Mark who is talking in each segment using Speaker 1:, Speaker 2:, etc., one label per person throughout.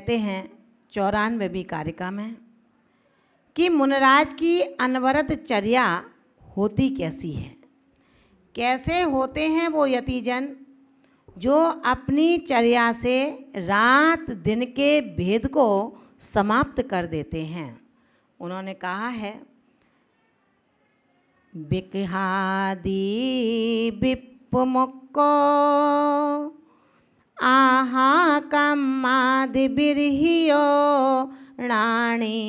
Speaker 1: कहते हैं 94वीं कारिका में कि मुनिराज की अनवरत चर्या होती कैसी है। कैसे होते हैं वो यतिजन जो अपनी चर्या से रात दिन के भेद को समाप्त कर देते हैं। उन्होंने कहा है, बिकहादी विप्पमुक्को आहा कम्मादि बिरहियो राणी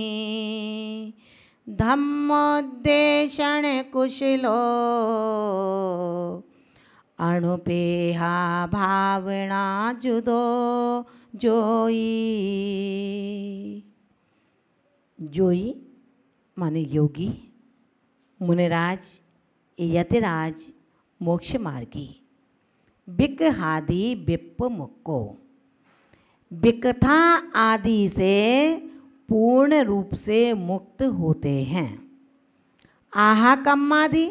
Speaker 1: धम्मोद्देशन कुशलो अणुपेहा भावना जुदो जोई। जोई माने योगी, मुनिराज, यतिराज, मोक्ष मार्गी। बिकहादि विप्पमुक्को, बिकथा आदि से पूर्ण रूप से मुक्त होते हैं। आहा कम्मादि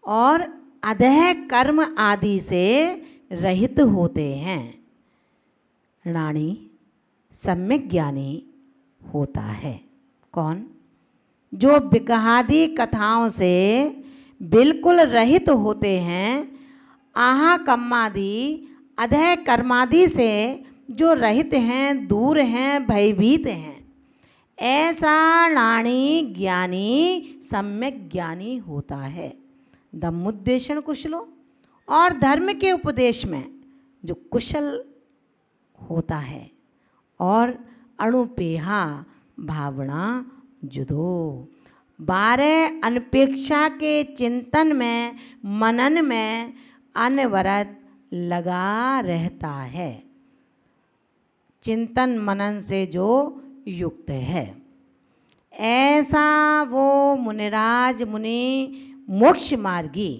Speaker 1: और अधह कर्म आदि से रहित होते हैं। राणी सम्यक ज्ञानी होता है। कौन? जो बिकहादि कथाओं से बिल्कुल रहित होते हैं, आहा कम्मादि अधह कर्मादि से जो रहित हैं, दूर हैं, भयभीत हैं, ऐसा राणी ज्ञानी सम्यक ज्ञानी होता है। धम्मोद्देशन कुशलो, और धर्म के उपदेश में जो कुशल होता है, और अणुपेहा भावना जुदो, 12 अनपेक्षा के चिंतन में, मनन में अनवरत लगा रहता है। चिंतन मनन से जो युक्त है, ऐसा वो मुनिराज मुनि मोक्ष मार्गी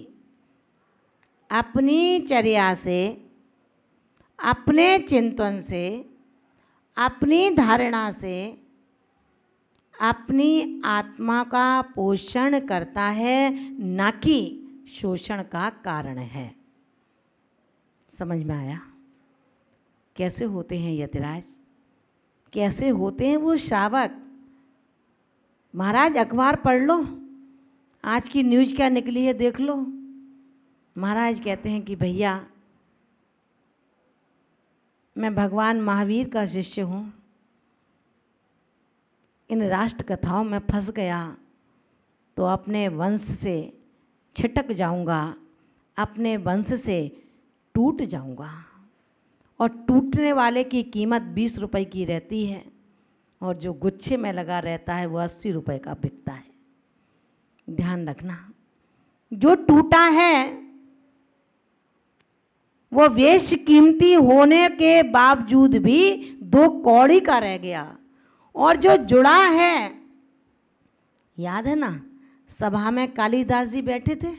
Speaker 1: अपनी चर्या से, अपने चिंतन से, अपनी धारणा से अपनी आत्मा का पोषण करता है, न कि शोषण का कारण है। समझ में आया? कैसे होते हैं यतिराज, कैसे होते हैं वो श्रावक? महाराज अखबार पढ़ लो, आज की न्यूज़ क्या निकली है देख लो। महाराज कहते हैं कि भैया मैं भगवान महावीर का शिष्य हूँ, इन राष्ट्र कथाओं में फंस गया तो अपने वंश से छिटक जाऊंगा, अपने वंश से टूट जाऊंगा। और टूटने वाले की कीमत 20 रुपए की रहती है, और जो गुच्छे में लगा रहता है वो 80 रुपए का बिकता है। ध्यान रखना, जो टूटा है वो वेश कीमती होने के बावजूद भी 2 कौड़ी का रह गया, और जो जुड़ा है, याद है ना सभा में कालिदास जी बैठे थे,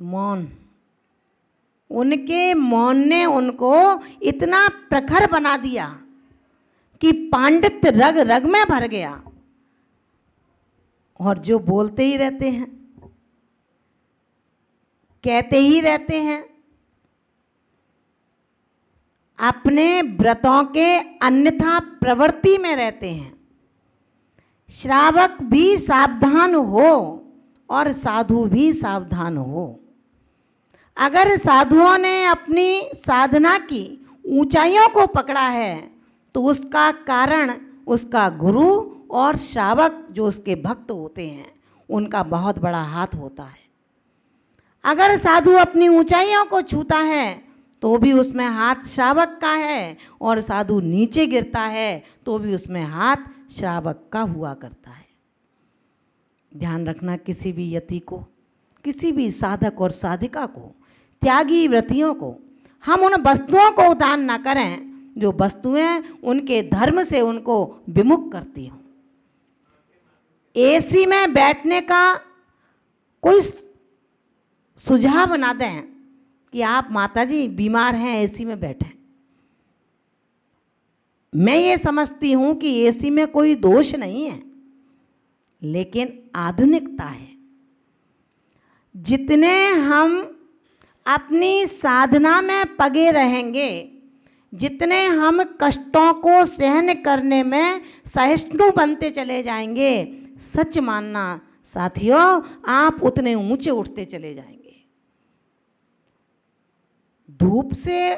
Speaker 1: मौन, उनके मौन ने उनको इतना प्रखर बना दिया कि पांडित्य रग रग में भर गया। और जो बोलते ही रहते हैं, कहते ही रहते हैं, अपने व्रतों के अन्यथा प्रवृत्ति में रहते हैं। श्रावक भी सावधान हो और साधु भी सावधान हो। अगर साधुओं ने अपनी साधना की ऊंचाइयों को पकड़ा है तो उसका कारण उसका गुरु और श्रावक जो उसके भक्त होते हैं उनका बहुत बड़ा हाथ होता है। अगर साधु अपनी ऊंचाइयों को छूता है तो भी उसमें हाथ श्रावक का है, और साधु नीचे गिरता है तो भी उसमें हाथ श्रावक का हुआ करता है। ध्यान रखना, किसी भी यति को, किसी भी साधक और साधिका को, त्यागी व्रतियों को हम उन वस्तुओं को दान ना करें जो वस्तुएं उनके धर्म से उनको विमुख करती हों। एसी में बैठने का कोई सुझाव ना दें कि आप माताजी बीमार हैं एसी में बैठें। मैं ये समझती हूं कि एसी में कोई दोष नहीं है, लेकिन आधुनिकता है। जितने हम अपनी साधना में पगे रहेंगे, जितने हम कष्टों को सहन करने में सहिष्णु बनते चले जाएंगे, सच मानना साथियों, आप उतने ऊंचे उठते चले जाएंगे। धूप से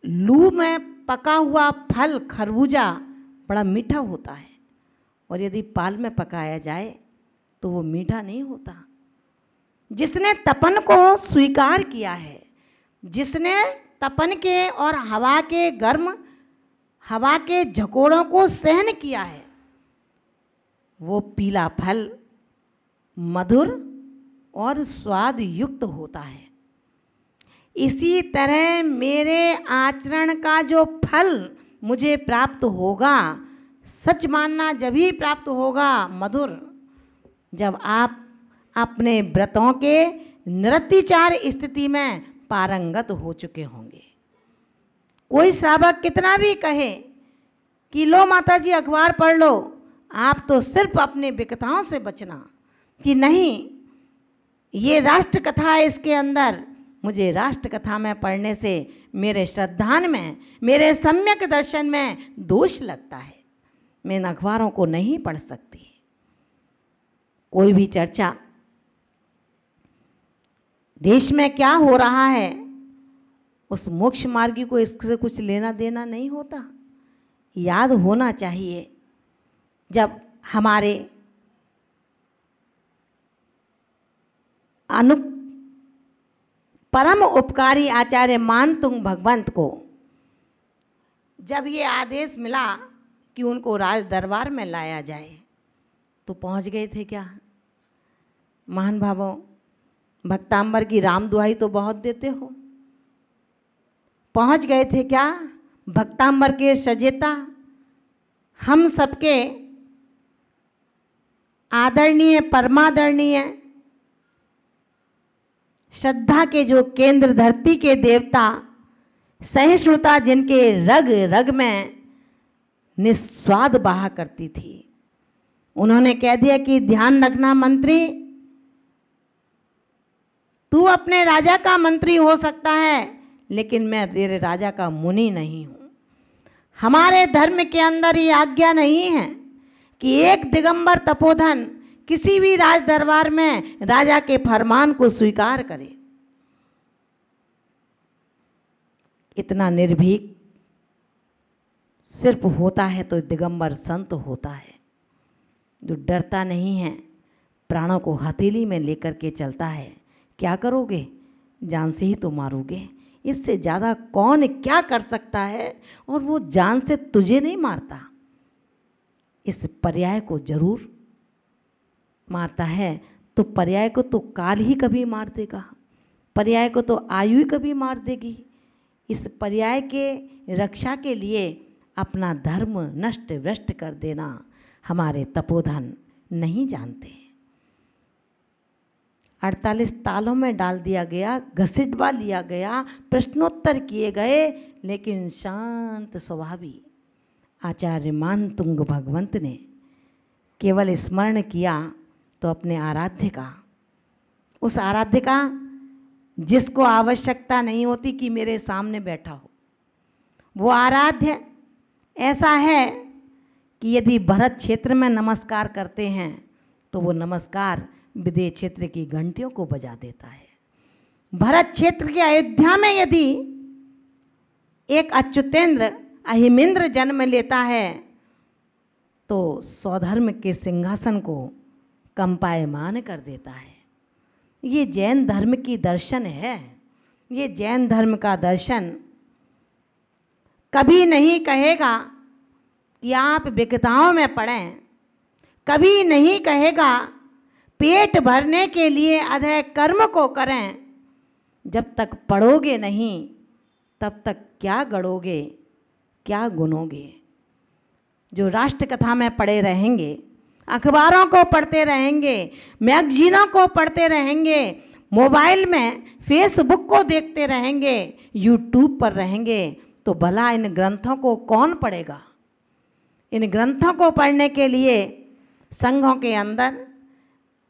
Speaker 1: लू में पका हुआ फल खरबूजा बड़ा मीठा होता है, और यदि पाल में पकाया जाए तो वो मीठा नहीं होता। जिसने तपन को स्वीकार किया है, जिसने तपन के और हवा के गर्म, हवा के झकोड़ों को सहन किया है, वो पीला फल मधुर और स्वाद युक्त होता है। इसी तरह मेरे आचरण का जो फल मुझे प्राप्त होगा, सच मानना जब ही प्राप्त होगा मधुर, जब आप अपने व्रतों के निरतिचार स्थिति में पारंगत हो चुके होंगे। कोई श्रावक कितना भी कहे कि लो माता जी अखबार पढ़ लो, आप तो सिर्फ अपने विकताओं से बचना, कि नहीं ये राष्ट्र कथा है, इसके अंदर मुझे राष्ट्र कथा में पढ़ने से मेरे श्रद्धान में, मेरे सम्यक दर्शन में दोष लगता है, मैं इन अखबारों को नहीं पढ़ सकती। कोई भी चर्चा देश में क्या हो रहा है, उस मोक्ष मार्गी को इससे कुछ लेना देना नहीं होता। याद होना चाहिए, जब हमारे परम उपकारी आचार्य मानतुंग भगवंत को जब ये आदेश मिला कि उनको राज दरबार में लाया जाए, तो पहुंच गए थे क्या? महान भावों, भक्तांबर की राम दुहाई तो बहुत देते हो, पहुंच गए थे क्या? भक्तांबर के सजेता, हम सबके आदरणीय परमादरणीय श्रद्धा के जो केंद्र, धरती के देवता, सहिष्णुता जिनके रग रग में निस्वाद बहा करती थी, उन्होंने कह दिया कि ध्यान रखना मंत्री, तू अपने राजा का मंत्री हो सकता है, लेकिन मैं तेरे राजा का मुनि नहीं हूं। हमारे धर्म के अंदर ये आज्ञा नहीं है कि एक दिगंबर तपोधन किसी भी राज दरबार में राजा के फरमान को स्वीकार करे। इतना निर्भीक सिर्फ होता है तो दिगंबर संत होता है, जो डरता नहीं है, प्राणों को हथेली में लेकर के चलता है। क्या करोगे? जान से ही तो मारोगे, इससे ज़्यादा कौन क्या कर सकता है? और वो जान से तुझे नहीं मारता, इस पर्याय को जरूर मारता है। तो पर्याय को तो काल ही कभी मार देगा, पर्याय को तो आयु ही कभी मार देगी। इस पर्याय के रक्षा के लिए अपना धर्म नष्ट भ्रष्ट कर देना हमारे तपोधन नहीं जानते। 48 तालों में डाल दिया गया, घसीटवा लिया गया, प्रश्नोत्तर किए गए, लेकिन शांत स्वभावी आचार्य मानतुंग भगवंत ने केवल स्मरण किया तो अपने आराध्य का, उस आराध्य का जिसको आवश्यकता नहीं होती कि मेरे सामने बैठा हो, वो आराध्य ऐसा है कि यदि भरत क्षेत्र में नमस्कार करते हैं तो वो नमस्कार विदेह क्षेत्र की घंटियों को बजा देता है। भरत क्षेत्र के अयोध्या में यदि एक अच्युतेंद्र अहिमेंद्र जन्म लेता है तो स्वधर्म के सिंहासन को कंपायमान कर देता है। ये जैन धर्म की दर्शन है। ये जैन धर्म का दर्शन कभी नहीं कहेगा कि आप विकताओं में पड़ें, कभी नहीं कहेगा पेट भरने के लिए अधय कर्म को करें। जब तक पढ़ोगे नहीं तब तक क्या गढ़ोगे, क्या गुनोगे। जो राष्ट्र कथा में पढ़े रहेंगे, अखबारों को पढ़ते रहेंगे, मैगजीनों को पढ़ते रहेंगे, मोबाइल में फेसबुक को देखते रहेंगे, यूट्यूब पर रहेंगे, तो भला इन ग्रंथों को कौन पढ़ेगा। इन ग्रंथों को पढ़ने के लिए संघों के अंदर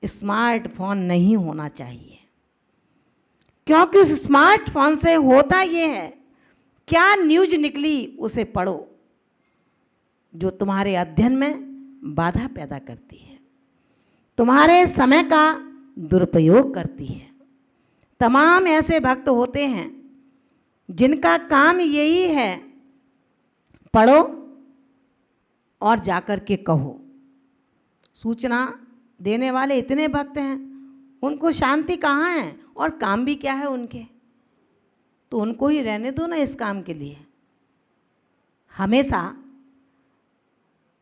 Speaker 1: स्मार्टफोन नहीं होना चाहिए, क्योंकि उस स्मार्टफोन से होता ये है क्या न्यूज निकली उसे पढ़ो, जो तुम्हारे अध्ययन में बाधा पैदा करती है, तुम्हारे समय का दुरुपयोग करती है। तमाम ऐसे भक्त होते हैं जिनका काम यही है, पढ़ो और जाकर के कहो। सूचना देने वाले इतने भक्त हैं, उनको शांति कहाँ है और काम भी क्या है उनके, तो उनको ही रहने दो ना इस काम के लिए। हमेशा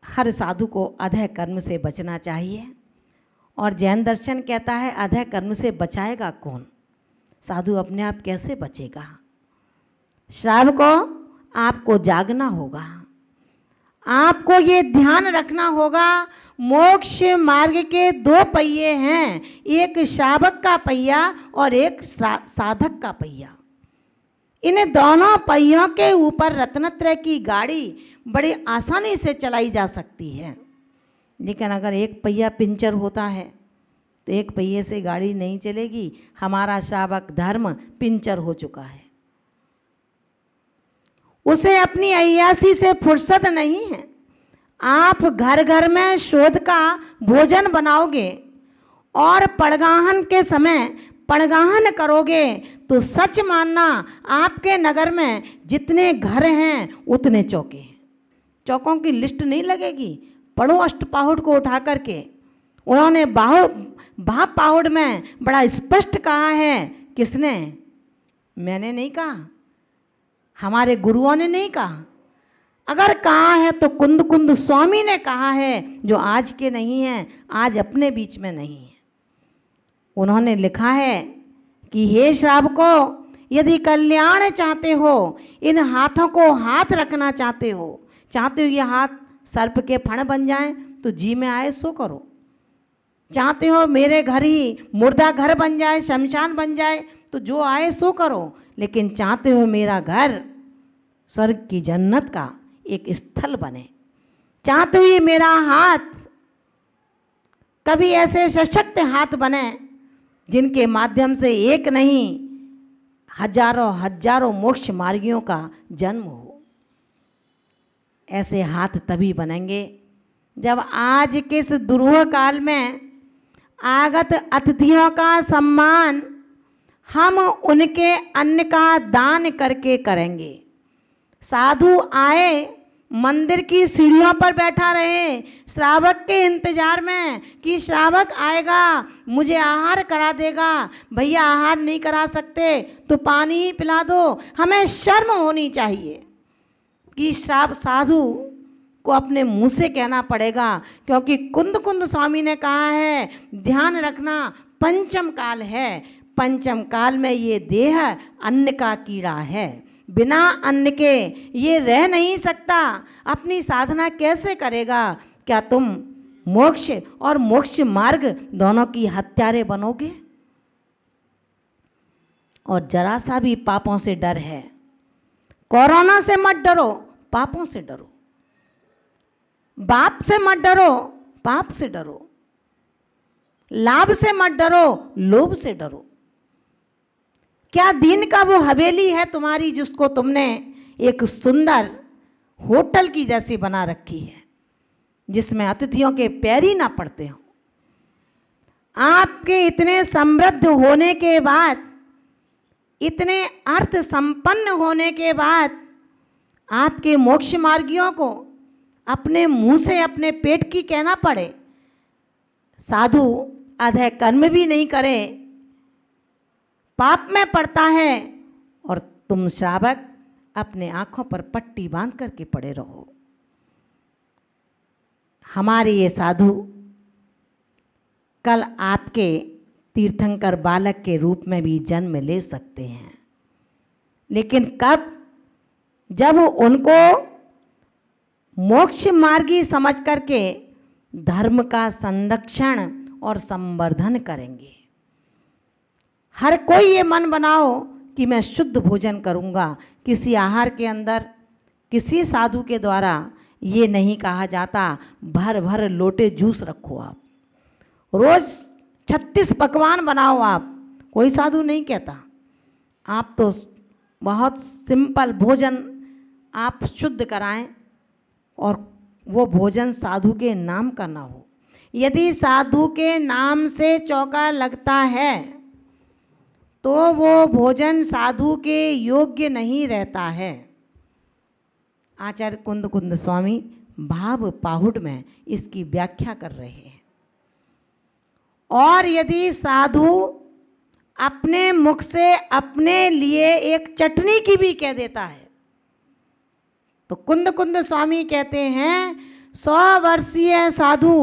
Speaker 1: हर साधु को अधः कर्म से बचना चाहिए, और जैन दर्शन कहता है अधः कर्म से बचाएगा कौन, साधु अपने आप कैसे बचेगा। श्रावक को आपको जागना होगा, आपको ये ध्यान रखना होगा, मोक्ष मार्ग के दो पहिए हैं, एक श्रावक का पहिया और एक साधक का पहिया। इन दोनों पहियों के ऊपर रत्नत्रय की गाड़ी बड़ी आसानी से चलाई जा सकती है, लेकिन अगर एक पहिया पंचर होता है तो एक पहिए से गाड़ी नहीं चलेगी। हमारा श्रावक धर्म पंचर हो चुका है, उसे अपनी अय्यासी से फुर्सत नहीं है। आप घर घर में शोध का भोजन बनाओगे और पड़गाहन के समय पड़गाहन करोगे तो सच मानना आपके नगर में जितने घर हैं उतने चौके हैं। चौकों की लिस्ट नहीं लगेगी। पढ़ो अष्टपाहुड़ को उठा करके, उन्होंने बाहुड़ में बड़ा स्पष्ट कहा है। किसने? मैंने नहीं कहा, हमारे गुरुओं ने नहीं कहा। अगर कहा है तो कुंद कुंद स्वामी ने कहा है, जो आज के नहीं हैं, आज अपने बीच में नहीं है। उन्होंने लिखा है कि हे श्रावकों, यदि कल्याण चाहते हो, इन हाथों को हाथ रखना चाहते हो ये हाथ सर्प के फण बन जाएं तो जी में आए सो करो। चाहते हो मेरे घर ही मुर्दा घर बन जाए, शमशान बन जाए तो जो आए सो करो। लेकिन चाहते हो मेरा घर स्वर्ग की जन्नत का एक स्थल बने, चाहते हो ये मेरा हाथ कभी ऐसे सशक्त हाथ बने जिनके माध्यम से एक नहीं हजारों हजारों मोक्ष मार्गियों का जन्म हो। ऐसे हाथ तभी बनेंगे जब आज के इस दुरूह काल में आगत अतिथियों का सम्मान हम उनके अन्न का दान करके करेंगे। साधु आए, मंदिर की सीढ़ियों पर बैठा रहे श्रावक के इंतजार में कि श्रावक आएगा, मुझे आहार करा देगा। भैया आहार नहीं करा सकते तो पानी ही पिला दो। हमें शर्म होनी चाहिए कि साधु को अपने मुंह से कहना पड़ेगा, क्योंकि कुंद कुंद स्वामी ने कहा है ध्यान रखना पंचम काल है। पंचम काल में ये देह अन्न का कीड़ा है, बिना अन्न के ये रह नहीं सकता। अपनी साधना कैसे करेगा? क्या तुम मोक्ष और मोक्ष मार्ग दोनों की हत्यारे बनोगे? और जरा सा भी पापों से डर है। कोरोना से मत डरो, पापों से डरो। बाप से मत डरो, पाप से डरो। लाभ से मत डरो, लोभ से डरो। क्या दीन का वो हवेली है तुम्हारी जिसको तुमने एक सुंदर होटल की जैसी बना रखी है, जिसमें अतिथियों के पैर ही ना पड़ते हो? आपके इतने समृद्ध होने के बाद, इतने अर्थ संपन्न होने के बाद, आपके मोक्ष मार्गियों को अपने मुंह से अपने पेट की कहना पड़े। साधु अधः कर्म भी नहीं करे, पाप में पड़ता है, और तुम श्रावक अपने आंखों पर पट्टी बांध करके पड़े रहो। हमारे ये साधु कल आपके तीर्थंकर बालक के रूप में भी जन्म ले सकते हैं, लेकिन कब? जब उनको मोक्ष मार्गी समझ करके धर्म का संरक्षण और संवर्धन करेंगे। हर कोई ये मन बनाओ कि मैं शुद्ध भोजन करूंगा। किसी आहार के अंदर किसी साधु के द्वारा ये नहीं कहा जाता भर भर लोटे जूस रखो, आप रोज 36 पकवान बनाओ, आप कोई साधु नहीं कहता। आप तो बहुत सिंपल भोजन आप शुद्ध कराएं और वो भोजन साधु के नाम का ना हो। यदि साधु के नाम से चौका लगता है तो वो भोजन साधु के योग्य नहीं रहता है। आचार्य कुंद कुंद स्वामी भाव पाहुड़ में इसकी व्याख्या कर रहे हैं। और यदि साधु अपने मुख से अपने लिए एक चटनी की भी कह देता है तो कुंद कुंद स्वामी कहते हैं 100 वर्षीय साधु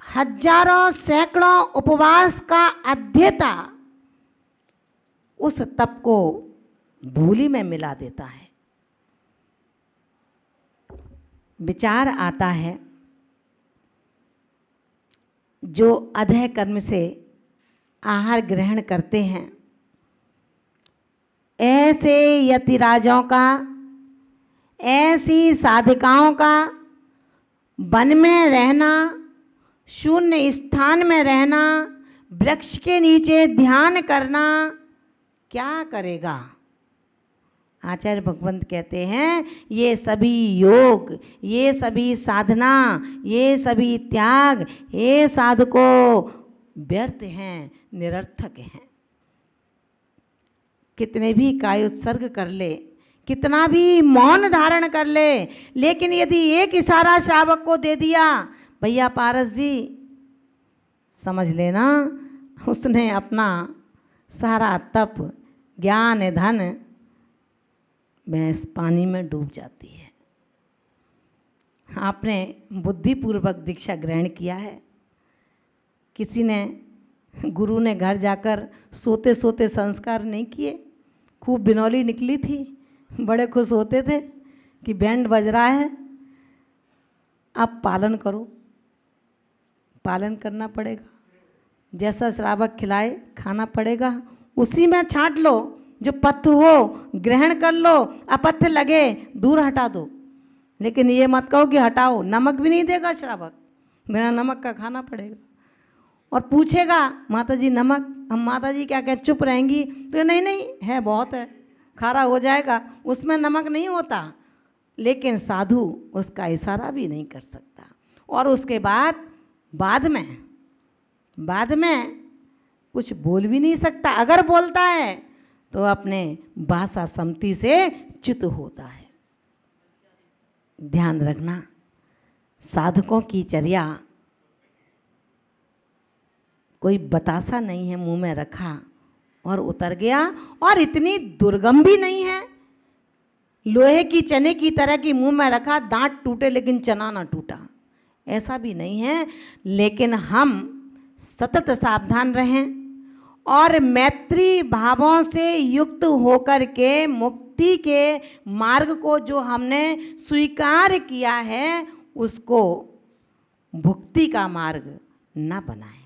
Speaker 1: हजारों सैकड़ों उपवास का अध्येता उस तप को धूलि में मिला देता है। विचार आता है जो अधः कर्म से आहार ग्रहण करते हैं, ऐसे यतिराजों का, ऐसी साधिकाओं का वन में रहना, शून्य स्थान में रहना, वृक्ष के नीचे ध्यान करना क्या करेगा। आचार्य भगवंत कहते हैं ये सभी योग, ये सभी साधना, ये सभी त्याग हे साधको व्यर्थ हैं, निरर्थक हैं। कितने भी कायोत्सर्ग कर ले, कितना भी मौन धारण कर ले, लेकिन यदि एक इशारा श्रावक को दे दिया, भैया पारस जी समझ लेना उसने अपना सारा तप ज्ञान धन भैंस पानी में डूब जाती है। आपने बुद्धिपूर्वक दीक्षा ग्रहण किया है। किसी ने गुरु ने घर जाकर सोते सोते संस्कार नहीं किए, खूब बिनौली निकली थी, बड़े खुश होते थे कि बैंड बज रहा है। अब पालन करो, पालन करना पड़ेगा। जैसा श्रावक खिलाए खाना पड़ेगा, उसी में छांट लो। जो पथ्य हो ग्रहण कर लो, अपथ्य लगे दूर हटा दो। लेकिन ये मत कहो कि हटाओ, नमक भी नहीं देगा श्रावक, बिना नमक का खाना पड़ेगा। और पूछेगा माता जी नमक, हम माता जी क्या कहें चुप रहेंगी तो नहीं नहीं है बहुत है, खारा हो जाएगा, उसमें नमक नहीं होता। लेकिन साधु उसका इशारा भी नहीं कर सकता। और उसके बाद में कुछ बोल भी नहीं सकता। अगर बोलता है तो अपने भाषा सम्मति से च्युत होता है। ध्यान रखना, साधकों की चर्या कोई बतासा नहीं है मुंह में रखा और उतर गया, और इतनी दुर्गम भी नहीं है लोहे की चने की तरह की मुंह में रखा, दांत टूटे लेकिन चना ना टूटा, ऐसा भी नहीं है। लेकिन हम सतत सावधान रहें और मैत्री भावों से युक्त होकर के मुक्ति के मार्ग को जो हमने स्वीकार किया है उसको भुक्ति का मार्ग न बनाएं।